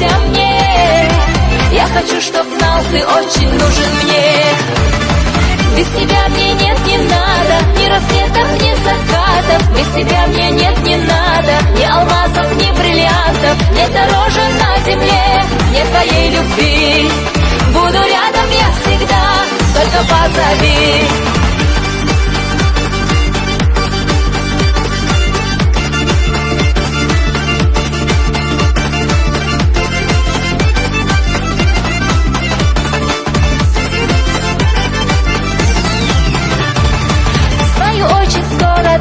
доверься мне. Я хочу, чтоб знал, ты очень нужен мне. Без тебя мне нет, не надо ни рассветов, ни закатов. Без тебя мне нет, не надо ни алмазов, ни бриллиантов. Нет дороже на земле, нет твоей любви. Буду рядом я всегда, только позови.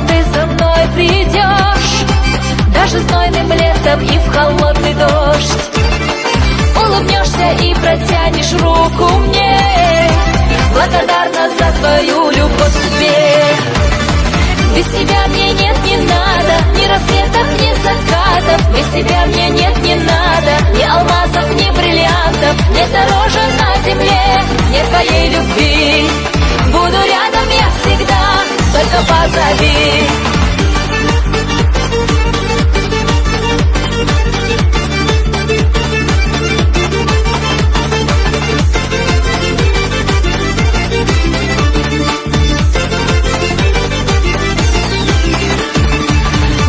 Ты за мной придешь, даже знойным летом и в холодный дождь. Улыбнешься и протянешь руку мне, благодарна за твою любовь судьбе. Без тебя мне нет, не надо ни рассветов, ни закатов. Без тебя мне нет, не надо ни алмазов, ни бриллиантов. Нет дороже на земле, нет твоей любви. Буду рядом я всегда, только позови.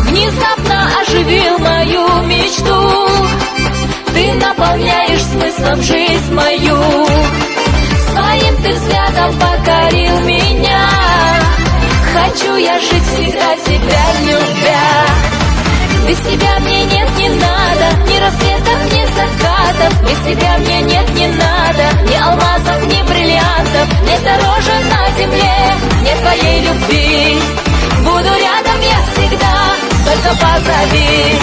Внезапно оживил мою мечту, ты наполняешь смыслом жизнь мою. Своим ты взглядом покорил меня. Хочу я жить всегда тебя любя. Без тебя мне нет, не надо ни рассветов, ни закатов. Без тебя мне нет, не надо ни алмазов, ни бриллиантов. Нет дороже на земле, нет твоей любви. Буду рядом я всегда, только позови.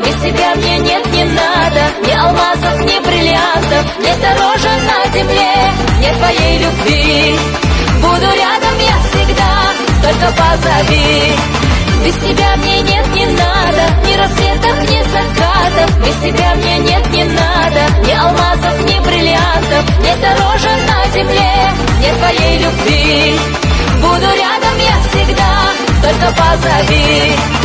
Без тебя мне нет, не надо ни алмазов, ни бриллиантов. Нет дороже на земле, нет твоей любви. Буду рядом я всегда, только позови. Без тебя мне нет, не надо ни рассветов, ни закатов. Без тебя мне нет, не надо ни алмазов, ни бриллиантов. Нет дороже на земле, нет твоей любви. Буду рядом я всегда, только позови.